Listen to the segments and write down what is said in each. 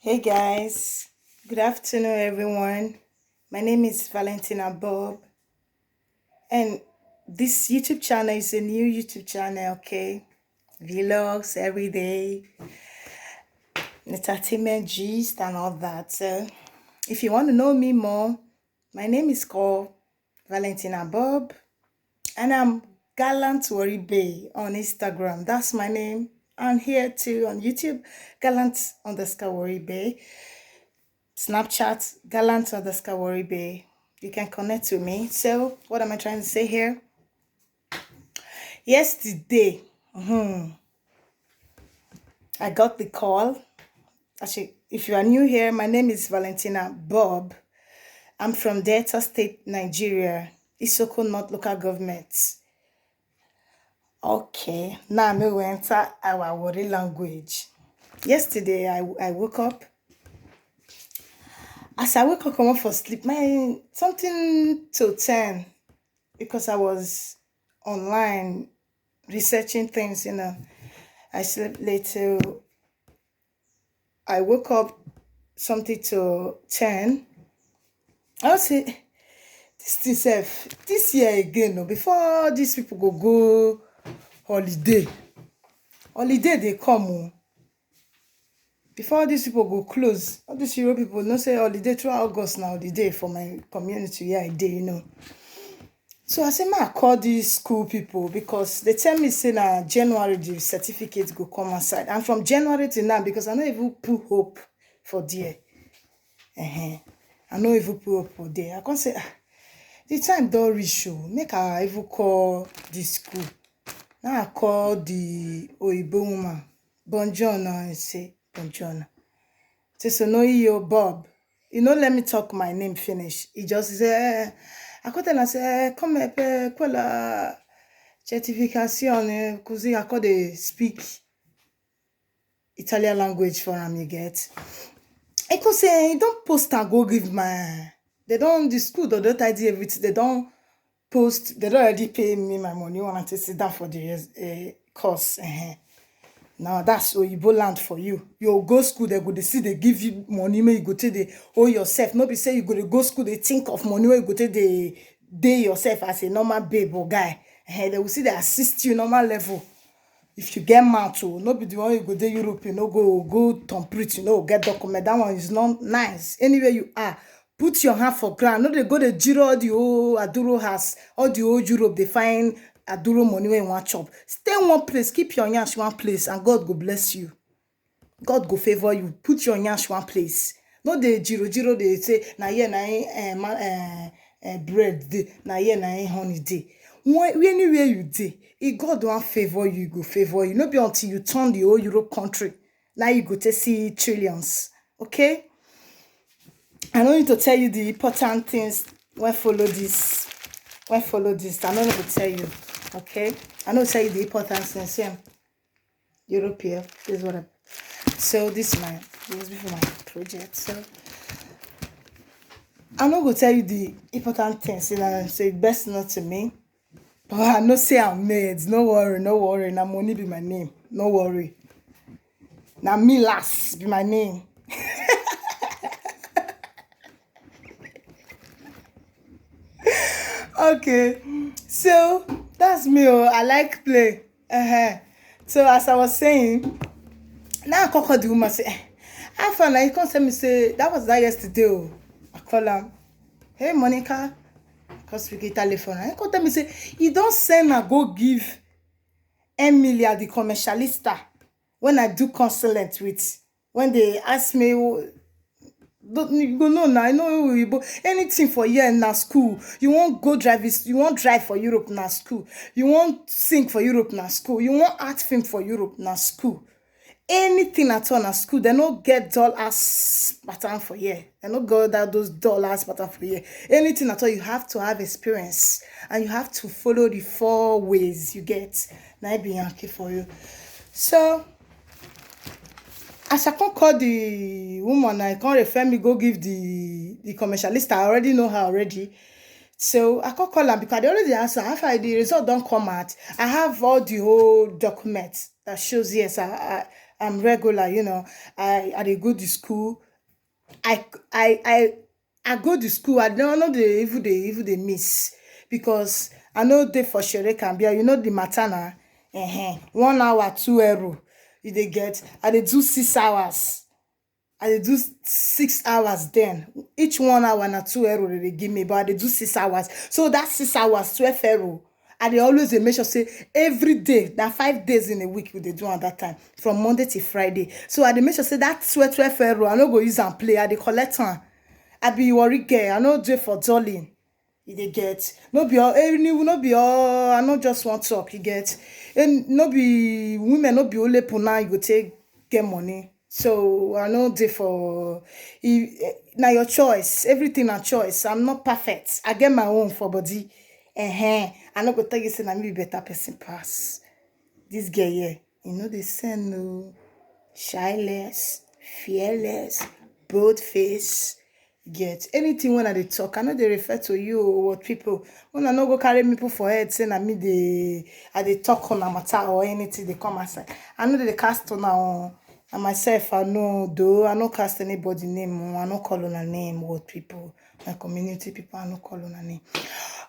Hey guys, good afternoon everyone. My name is Valentina Bob, and this YouTube channel is a new YouTube channel, okay? Vlogs every day, entertainment gist and all that. So if you want to know me more, my name is called Valentina Bob, and I'm Gallant Worry Bay on Instagram. That's my name. I'm here too on YouTube, Gallant_Worry Bay. Snapchat, Gallant_Worry Bay. You can connect with me. So, what am I trying to say here? Yesterday, I got the call. Actually, if you are new here, my name is Valentina Bob. I'm from Delta State, Nigeria, Isoko North Local Government. Okay, now we will enter our Wari language. Yesterday, I woke up. As I woke up, come up for sleep, my something till 10 because I was online researching things. I slept late till I woke up something to 10. I would say this thing self, this year again, no, before these people go holiday. Holiday they come. Oh. Before these people go close, all these Euro people no say holiday through August now holiday for my community. Yeah, I did. So I say, I call these school people because they tell me say na January the certificate go come aside. And from January to now, because I no even put hope for there. I no even put hope for there. I can't say the time don't reach you. Make I even call the school. Now I call the Oyibo woman. Bonjour now I say bonjour. Say so no you Bob. You know, let me talk my name finish. He just say, I could tell her say, come per quella certification, così I could speak Italian language for him, you get. I could say, don't post and go give my, they don't, the school, they don't ID everything, they don't post, they don't already pay me my money, you want to sit down for the course. Now that's Oyibo land for you. You go school, they go, they see they give you money, may you go to the owe yourself. Nobody say you go to go school, they think of money where you go to the day yourself as a normal babe or guy. They will see they assist you normal level. If you get mouth to, nobody the one you go to Europe, go temperate, get document. That one is not nice. Anywhere you are, put your hand for ground. No, they go to Giro, all the old Aduro has, all the old Europe, they find Aduro money when you want chop. Stay in one place, keep your yansh one place, and God go bless you. God go favor you. Put your yansh one place. No, the Giro, they say, na here, bread day, na here, na honey day. Anywhere you dey, if God want favor you, go favor you. No be until you turn the whole Europe country. Now you go to see trillions. Okay? I don't need to tell you the important things when follow this. When follow this, I don't need to tell you. Okay? I know tell you the important things. Yeah. Europe here. This is what I. So this is before my project. So I'm not gonna tell you the important things. Say best not to me. But I know say I'm made. No worry. Now money be my name. No worry. Now me last be my name. Okay. So that's me. Oh, I like play. So as I was saying, now I call the woman say, I found like you can't tell me say that was that yesterday. Oh. I call her, hey Monica, because we get telephone. I can't tell me say you don't send her go give Emilia the commercialista when I do consulent with when they ask me don't you go no now I know you anything for here na school you won't go drive it you won't drive for Europe na school you won't sing for Europe na school you won't art film for Europe na school anything at all na school they no get dull ass pattern for here they no go that those dull ass pattern for here anything at all you have to have experience and you have to follow the 4 ways you get na be Yankee for you so as I can't call the woman, I can't refer me go give the commercialist. I already know her already. So I can't call her because they already answer. After the result don't come out, I have all the whole documents that shows yes, I'm regular, I dey go to school. I I I I go to school. I don't know the even they miss because I know they for sure can be. The matter na. 1 hour 2 euro. You they get. I they do 6 hours. I dey do 6 hours then. Each 1 hour na 2 euro they give me, but I dey do 6 hours. So that 6 hours, 12 euro. I dey always dey make sure say every day, na 5 days in a week we dey do at that time, from Monday to Friday. So I dey make sure say that 12 euro, I no go use am play. I dey collect am. I be worry girl. I no dey for darling. You dey get. No be all, no be all. I no just want talk. You get. And no be women. No be only puna. You go take get money. So I no dey for. Now your choice. Everything a choice. I'm not perfect. I get my own for body. I no go tell you say na me be better person pass. This girl here, they send no shyless, fearless, bold face. Get anything when I dey talk, I know they refer to you or what people. When I no go carry people for head, saying I me I dey talk on a matter or anything they come aside. I know they cast on our and myself. I know though I no cast anybody name. I no call on a name. What people, my community people, I no call on a name.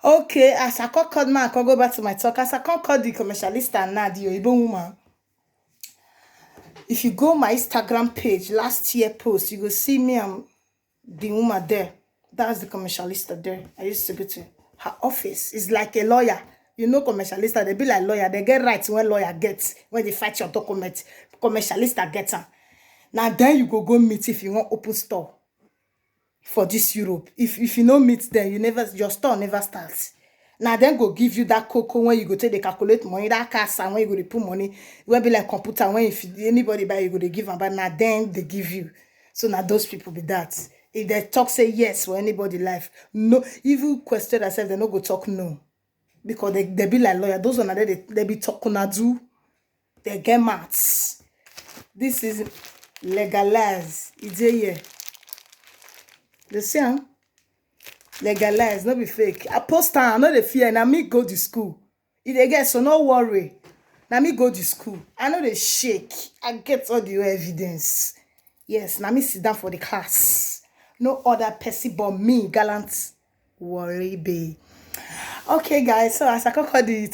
Okay, as I can't call man, I can go back to my talk. As I can't call the commercialista now, the Oyibo woman. If you go my Instagram page, last year post, you go see me and the woman there. That's the commercialista there. I used to go to her office. It's like a lawyer. Commercialista, they be like lawyer. They get rights when lawyer gets, when they fight your document. Commercialista gets them. Now then you go meet if you want open store for this Europe. If you no meet them, your store never starts. Now then go give you that cocoa when you go take the calculate money, that casa when you go to put money, it will be like computer when if anybody buy you go to give them, but now then they give you. So now those people be that. If they talk say yes for anybody life, no, even question themselves, they no go talk no. Because they be like lawyer. Those one they be talking do. They get maths. This is legalized. It's here. You see, huh? Legalized, not be fake. I post time, I know the fear. Now me go to school. If they get so no worry. Now me go to school. I know they shake. I get all the evidence. Yes, now me sit down for the class. No other person but me, gallant worry be. Okay, guys. So as I call the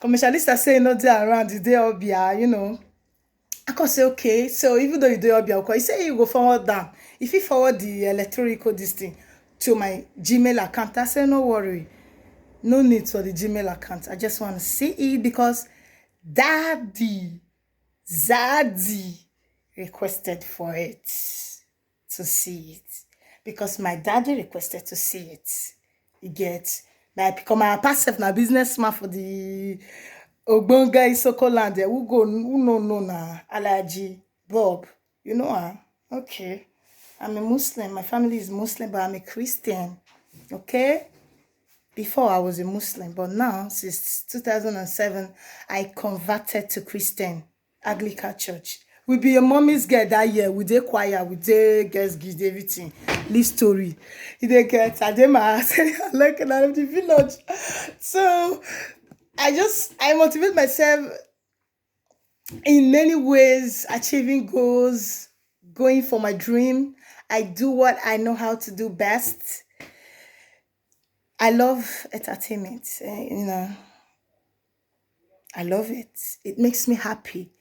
commercialista say no day around the day of I can say okay. So even though you do your you say you go forward down. If you forward the electronic this thing to my Gmail account, I say no worry. No need for the Gmail account. I just want to see it because Zaddy requested for it to see it. Because my daddy requested to see it. You get because my passive na businessman for the Ogbonga Isoko land there. Who no na Alaji Bob. You know okay. I'm a Muslim. My family is Muslim, but I'm a Christian. Okay? Before I was a Muslim, but now, since 2007, I converted to Christian Anglican Church. We be a mommy's girl that year. We did choir, we did guest gift, everything. Live story. You did get I did my like out of the village. So I motivate myself in many ways, achieving goals, going for my dream. I do what I know how to do best. I love entertainment. I love it. It makes me happy.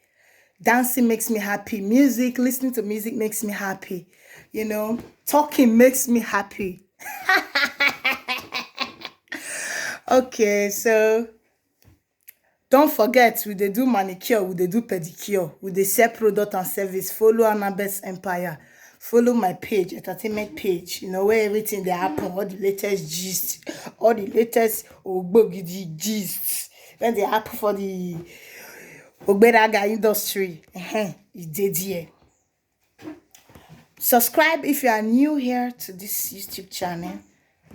Dancing makes me happy. Music, listening to music makes me happy. Talking makes me happy. Okay, so don't forget, we dey do manicure, we dey do pedicure, we dey sell product and service. Follow Annabeth's Empire. Follow my page, entertainment page, where everything they happen, all the latest gist, all the latest ogbogidi gist, when they happen for the Ogberaga industry. It did here. Subscribe if you are new here to this YouTube channel.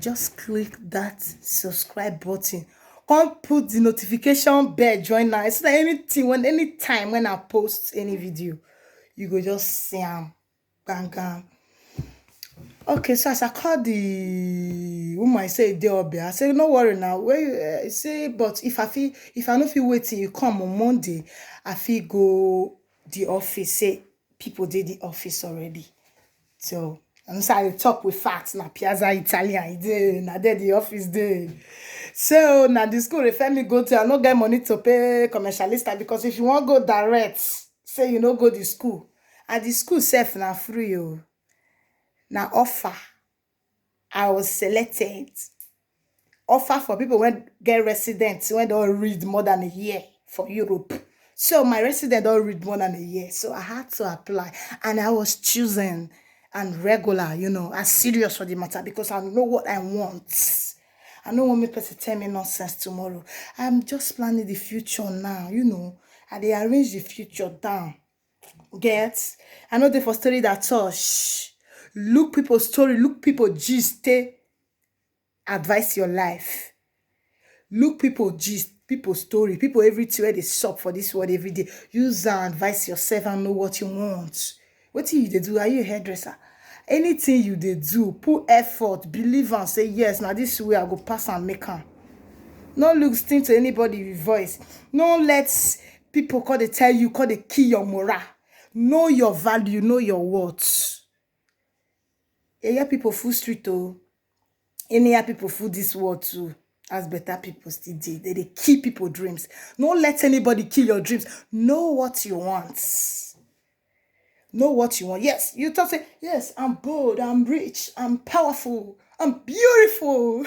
Just click that subscribe button. Come put the notification bell join now. So that anytime when I post any video, you go just see them. Bang. Okay, so as I called the woman, I say they up there. I say, no worry now. Wait, say, but if I no feel wait till you come on Monday, I feel go the office. Say people did the office already. So and so I talk with facts na Piazza Italian e dey na there the office dey. So na the school refer me go to I no get money to pay commercialista because if you wan go direct, say you no go the school. And the school sef na free o. Na offer. I was selected. Offer for people when get residents when don't read more than a year for Europe. So my resident don't read more than a year. So I had to apply and I was chosen and regular, you know, as serious for the matter because I know what I want. I don't want me person tell me nonsense tomorrow. I'm just planning the future now, you know. And they arrange the future down. Get? I know they for story that touch. Look people's story, look people gist, stay advise your life. Look people gist, people story, people everywhere they sup for this world every day. Use and advise yourself and know what you want. What you they do? Are you a hairdresser? Anything you they do, put effort, believe and say yes. Now this way I go pass and make am. No look still to anybody with voice. No let people call they tell you, call they kill your morale. Know your value, know your worth. Yeah, people full street oh. Any people full this world too. As better people still did. They kill people dreams. Don't let anybody kill your dreams. Know what you want. Know what you want. Yes, you talk say, yes, I'm bold, I'm rich, I'm powerful, I'm beautiful.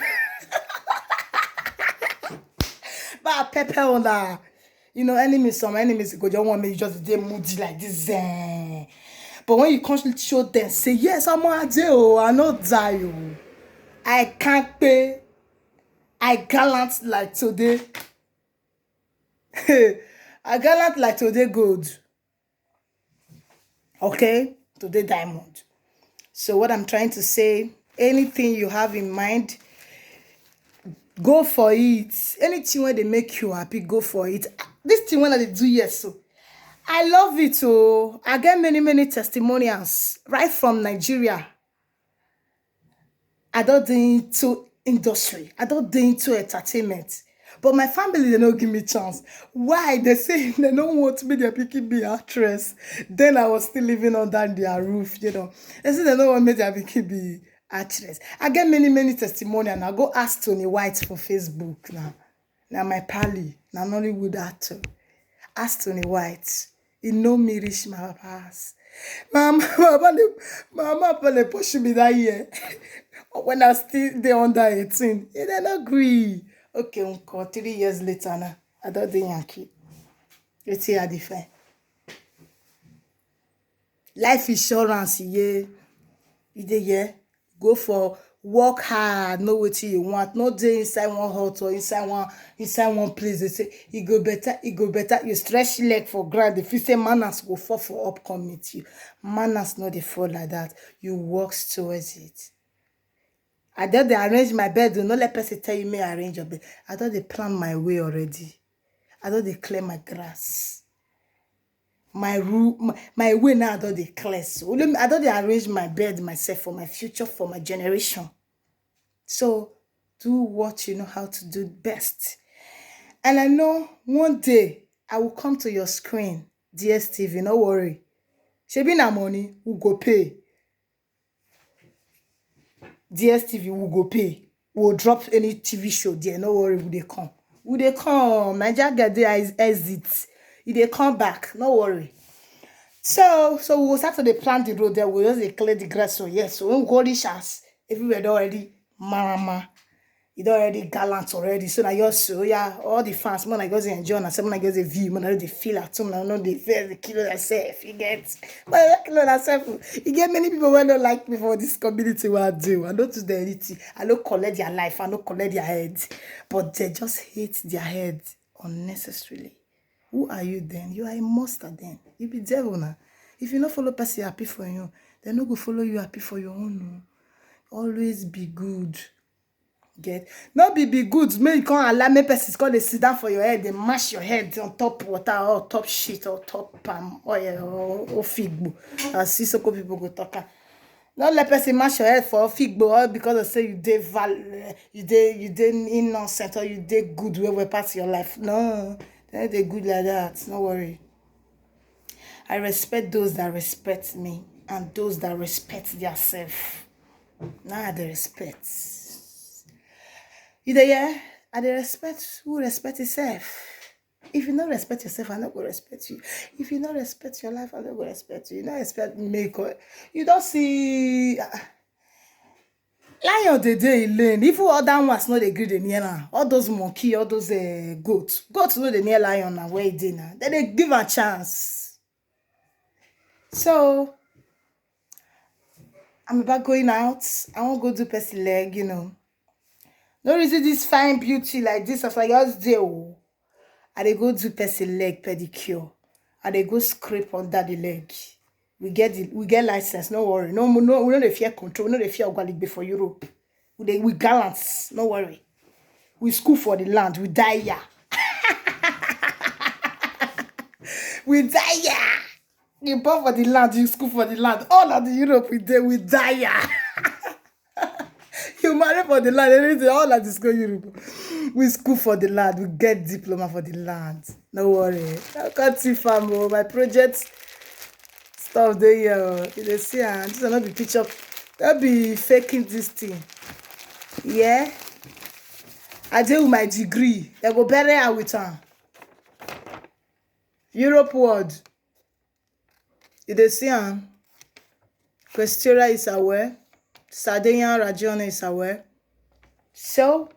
But pepper on that. You know, some enemies go just want me just they moody like this. But when you constantly show them, say, yes, I'm a jail, I not die. Oh. I can't pay. I gallant like today. I gallant like today gold. Okay? Today diamond. So what I'm trying to say, anything you have in mind, go for it. Anything where they make you happy, go for it. This thing when I do yes, so I love it. Oh, I get many testimonials right from Nigeria. I don't do into industry. I don't do into entertainment. But my family, they don't give me chance. Why? They say they don't want me, they're picking me actress. Then I was still living under their roof, you know. They say they don't want me, they're picking me actress. I get many testimony and I go ask Tony White for Facebook now. Now my pally, now Nollywood actor. Ask Tony White. He know me reach my pass. Mama push me that year. When I still there under 18, he didn't agree. Okay, uncle, 3 years later now, I don't do Yankee. It's here different. Life insurance, yeah. Yeah. Go for work hard, know what you want. Not dey inside one hut or inside one place. They say it go better. You stretch leg for ground. If you say manners go fall for up committee, manners not dey fall like that. You work towards it. I don't they arrange my bed. Do not let person tell you me arrange your bed. I don't they plan my way already. I don't they clear my grass. My room, my way now I don't they clear. So I don't they arrange my bed myself for my future, for my generation. So do what you know how to do best. And I know one day I will come to your screen, DSTV, no worry. Shebi na money, we go pay. DSTV will go pay. We'll drop any TV show there. No worry, will they come? Will they come? Nigeria get there exit. If they come back, no worry. So we'll start to plan the road there. We'll just clear the grass. So yes, so when we go reach us, everywhere already marama. It already gallant already. So now you're so yeah, all the fans, man, I go to enjoy and some I go to view, man, I they feel at home, I know they feel the kill yourself, you get. But I kill yourself. You get many people who don't like me for this community what I do. I don't do the anything. I don't collect their life, I don't collect their heads. But they just hate their heads unnecessarily. Who are you then? You are a monster then. You be devil now. If you not follow person happy for you, they no go follow you happy for your own. No. Always be good. Get not be good make you can't allow me persons call they sit down for your head, they mash your head on top water or top shit or top palm oil or figbo. I see so people go talk. Don't let person mash your head for figbo or because of say you dey innocent or you dey good wey pass your life. No, they good like that. No worry. I respect those that respect me and those that respect themselves. Now I dey respect. You dey hear? I dey respect who respect himself. If you don't respect yourself, I not go respect you. If you don't respect your life, I not go respect you. You don't respect me. You don't see lion the day lane. Even other ones no dey gree dey near now. All those monkey, all those goats. Goats no dey near lion now. Where they now? They give a chance. So I'm about going out. I won't go do person leg, No reason this fine beauty like this. As I just do. I dey go do person leg pedicure. I dey go scrape under the leg. We get license. No worry. No, we no dey fear control. We no dey fear ogwaligbe for Europe. We gallant. No worry. We school for the land. We die here. We die here. You born for the land. You school for the land. All of the Europe we die here. You marry for the land. Everything. All of the school Europe. We school for the land. We get diploma for the land. No worry. I can't see farm. My project stuff there. You see, this will not be picture. They'll be faking this thing. Yeah. I did with my degree. They go bury her with her. Europe world. You see, Questura is aware. Sardinia Ragione is aware. So,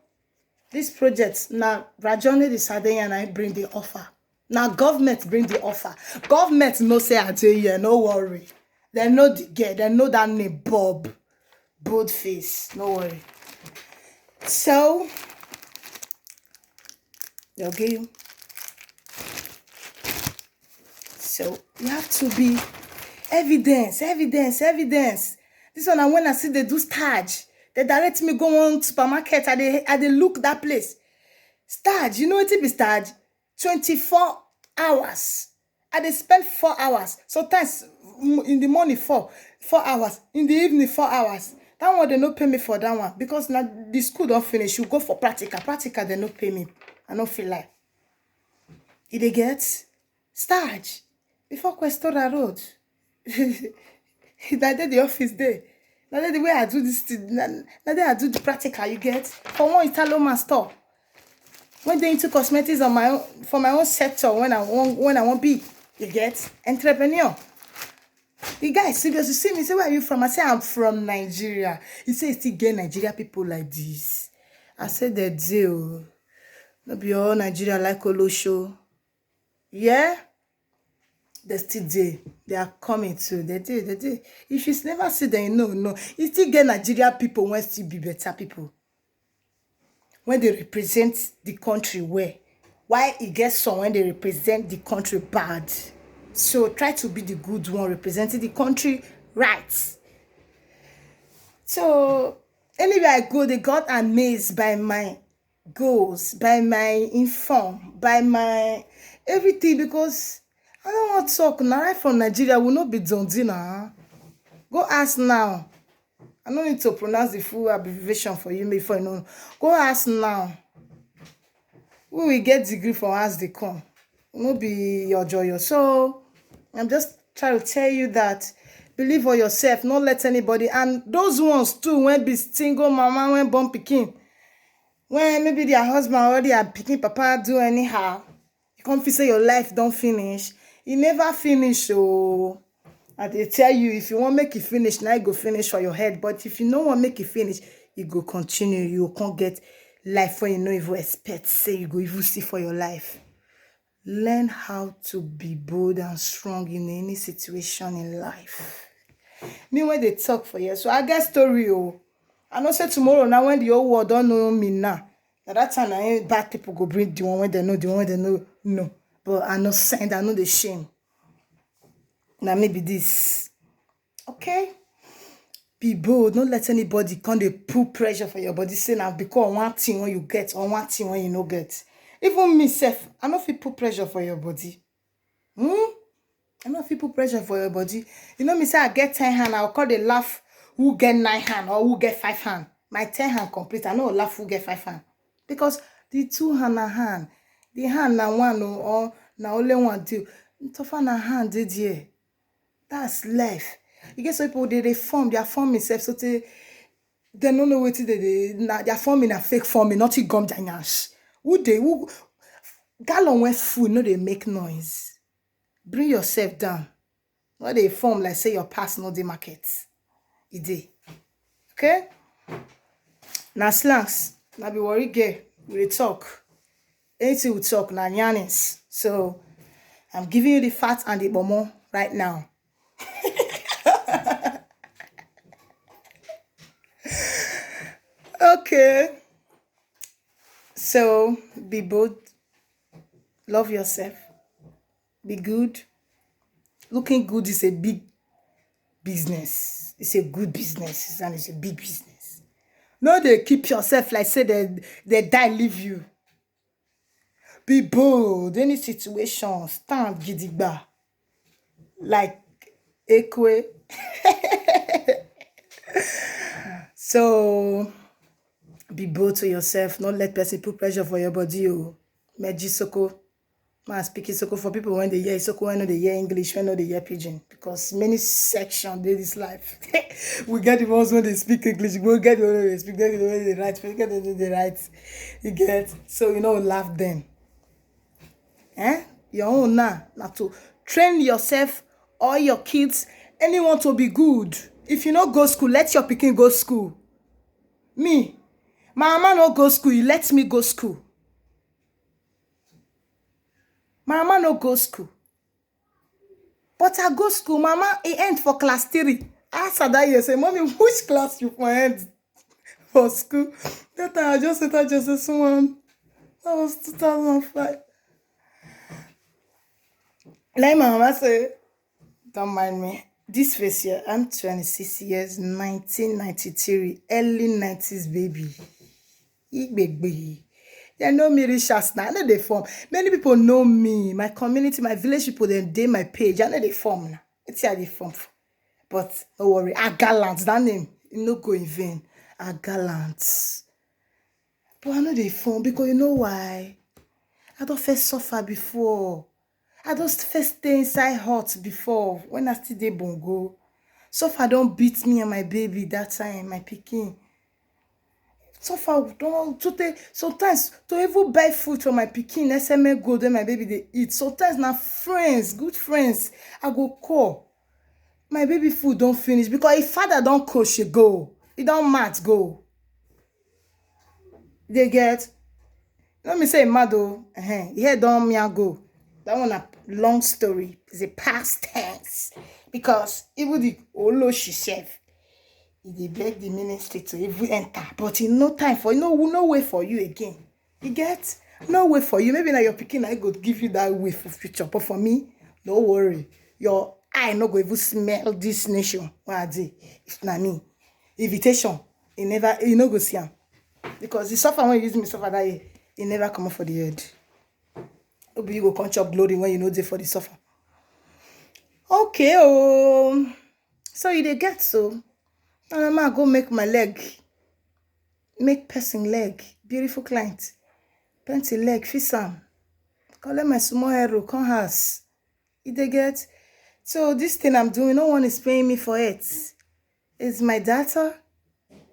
this project, now Ragione the Sardinia and I bring the offer. Now government bring the offer. Government no say I tell you, no worry. They know the girl, they know that name Bob. Boldface, no worry. So, okay. So, you have to be evidence. This one, when I see they do Stage, they direct me go on supermarket. I they look that place. Stage, you know what it be Stage? 24 hours. I they spend 4 hours. Sometimes in the morning 4 hours. In the evening 4 hours. That one they no pay me for that one because now the school don't finish. You go for practical. Practical they no pay me. I don't feel like. Did they get Stage before Questora Road? That day the office day. Now the way I do this thing, now I do the practical, you get for one Italo man store. When they into cosmetics on my own for my own sector, when I want be, you get entrepreneur. The guy serious, you see me, say where are you from? I say I'm from Nigeria. He say still get Nigeria people like this. I said they do. No be all Nigeria like Olosho. Yeah. They still there. They are coming too. They do. If you never see them, no. You still get Nigeria people when still be better people. When they represent the country well. Why it gets some when they represent the country bad. So try to be the good one representing the country right. So anywhere I go, they got amazed by my goals, by my inform, by my everything because I don't want to talk now. Right from Nigeria will not be Dundee now. Go ask now. I don't need to pronounce the full abbreviation for you before you know. Go ask now. We will get degree for as they come. It won't be your joy. So I'm just trying to tell you that believe for yourself, not let anybody. And those ones too, when be single mama, when born pikin, when maybe their husband already had picking papa do anyhow. You can't feel say your life don't finish. It never finish, oh. And they tell you if you want make it finish, now you go finish for your head. But if you don't want make it finish, you go continue. You can't get life when you know if you expect. Say you go even see for your life. Learn how to be bold and strong in any situation in life. Me when they talk for you, so I get story. Oh, I know say tomorrow now when the whole world don't know me now. At that time, I ain't bad people go bring the one when they know, the one when they know. No. But I know send, I know the shame. Now maybe this. Okay? Be bold. Don't let anybody come they put pressure for your body. Say now because one thing when you get or one thing when you no get. Even me self, I know if you put pressure for your body. I know if you put pressure for your body. You know me say I get 10 hand, I'll call the laugh who get 9 hand or who get 5 hand. My 10 hand complete. I no laugh who get 5 hand. Because the 2 hand na hand. The hand na one or na only one do. Tougher na hand did here. That's life. You get some people they form, their form itself, so they don't know what they are forming a fake forming, not gum giants. Who gallon when food, no they make noise. Bring yourself down. Not they form like say your past no the market. It dey. Okay? Now slangs. Now be worry gay. We dey talk. Anything we talk now yarnings. So I'm giving you the fat and the bomo right now. Okay. So be bold. Love yourself. Be good. Looking good is a big business. It's a good business and it's a big business. No, they keep yourself like say they die leave you. Be bold. Any situation, stand gidigba. Like Ekwe. So be bold to yourself. Don't let person put pressure for your body. Oh, Meji Soko. Man speaking Soko for people when they hear Soko, when they hear English, when they hear Pidgin. Because many sections in this life. We get the ones when they speak English, we get the ones when they speak, get the ones when they write, we get the ones they write. You get? So laugh them. Your own now to train yourself or your kids, anyone to be good. If you no go school, let your pikin go school. Me, my mama no go school, you let me go school. My mama no go school. But I go school, mama, it end for class 3. I asked her that year, say, mommy, which class you for end for school? That time I just said just one. That was 2005. Like my mama say, don't mind me. This face here, I'm 26 years, 1993, early 90s baby. Baby. They know me rich as now. I know they form. Many people know me. My community, my village people, they my page. I know they form now. It's how they form. But don't worry. I gallant. That name, you no go in vain. I gallant. But I know they form because you know why? I don't first suffer before. I just first stay inside hot before. When I still dey bongo. Suffer don't beat me and my baby that time, my pikin. Suffer don't sometimes to even buy food for my pikin, SMA go then my baby they eat. Sometimes na friends, good friends, I go call. My baby food don't finish because if father don't cook, she go. It don't mad go. They get. Let me say mad oh. Here don't me go. That one a long story. It's a past tense. Because even the Olo she said, they beg the ministry to even enter. But in no time for no way for you again. You get? No way for you. Maybe now your picking I go give you that way for future. But for me, no worry. Your eye no go even smell this nation. What I do? If not me. Invitation. You no go see him. Because the suffer when you use me suffer that year, it never come up for the head. Maybe you go come chop glory when you know they for the suffer. Okay, oh. So you dey get so. And I go make my leg. Make person leg. Beautiful client. Plenty leg, fix am. Call my small hero, come house. You dey get. So this thing I'm doing, no one is paying me for it. It's my data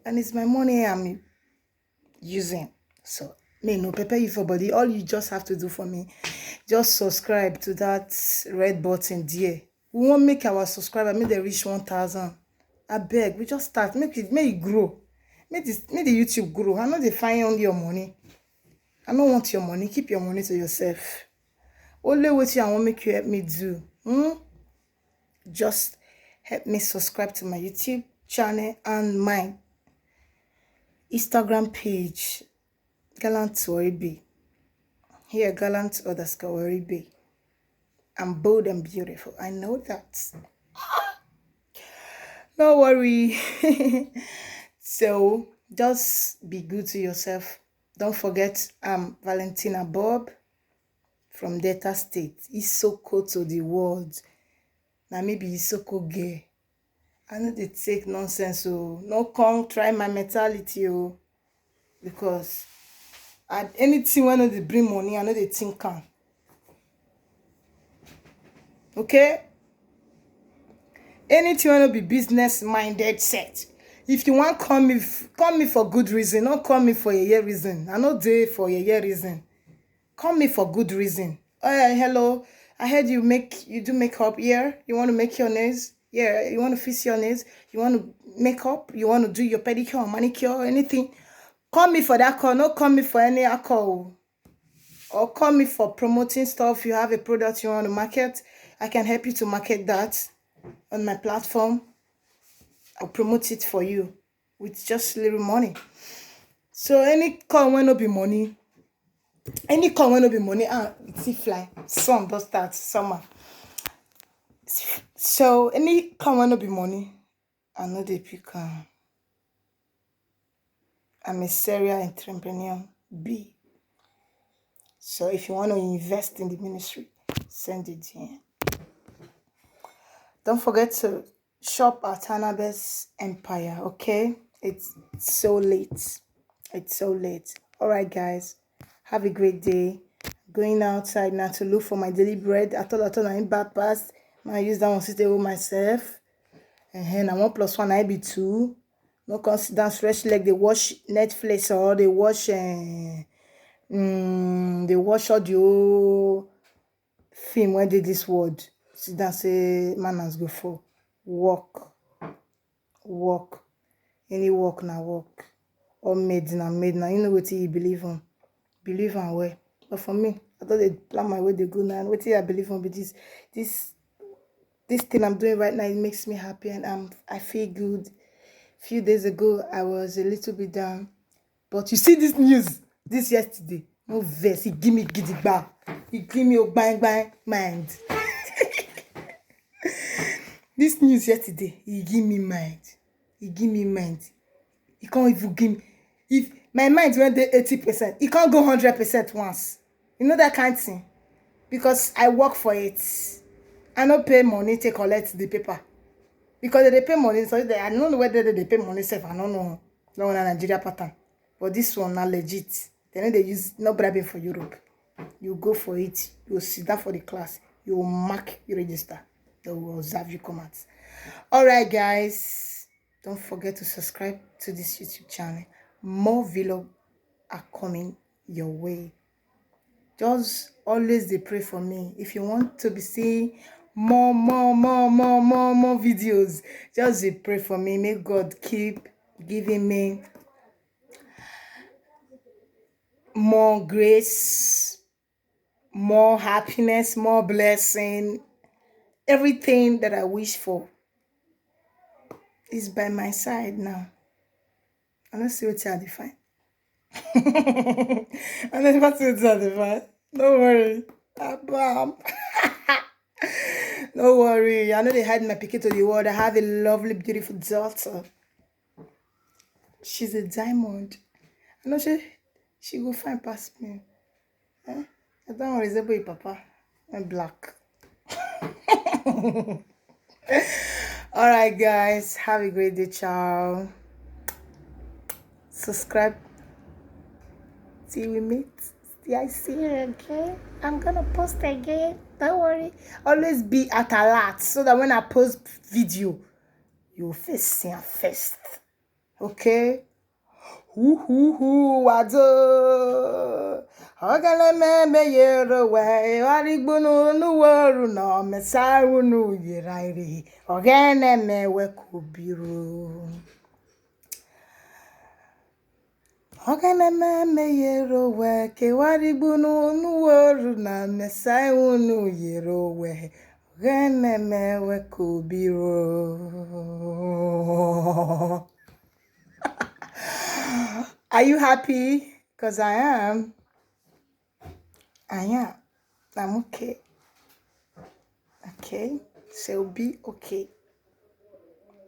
and it's my money I'm using. So me no prepare you for body. All you just have to do for me, just subscribe to that red button there. We won't make our subscriber make they reach 1,000. I beg, we just start. Make it grow. Make the YouTube grow. I know they find only your money. I don't want your money. Keep your money to yourself. Only what I want make you help me do. Just help me subscribe to my YouTube channel and my Instagram page. Gallant Waribe. Here, Gallant_Waribe. I'm bold and beautiful. I know that. No worry. So just be good to yourself. Don't forget I'm Valentina Bob from Delta State. Isoko to the world. Now maybe Isoko gay. I know they take nonsense, oh. No come try my mentality, oh. Because anything when they bring money, I know they think can. Okay? Anything when be business minded set. If you want call me for good reason, not call me for a year reason. I know day for a year reason. Call me for good reason. Oh yeah, hello. I heard you do makeup here. You want to make your nails? Yeah, you want to fix your nails? You want to make up? You want to do your pedicure or manicure or anything? Call me for that call. Not call me for any call. Or call me for promoting stuff. You have a product you want to market. I can help you to market that on my platform. I'll promote it for you with just little money. So any call when no be money. Any call when no be money, it's fly. Sun does start summer. So any call when no be money, I know they pick. I'm a serial entrepreneur. B. So if you want to invest in the ministry, send it in. Don't forget to shop at Annabeth's Empire, okay? It's so late. It's so late. All right, guys. Have a great day. Going outside now to look for my daily bread. I thought I ain't bad past. I use that one to stay with myself. And I 1+1, I be 2. No consider stretch leg. They watch Netflix or they watch audio film when they this word. Sit down say manners go for work. Any work na work. Or made na. You know what you believe on. Believe on where. But for me, I thought they plan my way they go now. What I believe on be this thing I'm doing right now, it makes me happy and I feel good. A few days ago I was a little bit down. But you see this news this yesterday. No verse, he give me gidigba. He give me a bang mind. This news yesterday, he give me mind. He can't even give me. If my mind went there 80%, he can't go 100% once. You know that kind of thing? Because I work for it. I don't pay money to collect the paper. Because they pay money, so I don't know whether they pay money safe. I don't know. No one Nigeria pattern. But this one not legit. They use no bribing for Europe. You go for it, you sit down for the class, you mark your register, they will observe your comments. All right, guys, don't forget to subscribe to this YouTube channel. More vlogs are coming your way. Just always they pray for me. If you want to be seeing more videos, just they pray for me. May God keep giving me more grace, more happiness, more blessing. Everything that I wish for is by my side now. I don't see what I define. I never see what I define. Don't worry. Don't worry. I know they hide my picket to the world. I have a lovely, beautiful daughter. She's a diamond. I know she will find past me. I don't resemble your papa. I'm black. All right, guys. Have a great day. Ciao. Subscribe. Till we meet. I see you, okay? I'm gonna post again. Don't worry. Always be at alert so that when I post video, you'll first see it first. Okay? Wado. Ogala me yero we arigbonu nuworu no mesaru nu yirairi. Ogene me we kubiru. Ogene me yero we ke warigbonu nuworu na mesaru nu yero we. Ogene me we kubiru. Are you happy? Because I am. I'm okay. Okay? So be okay.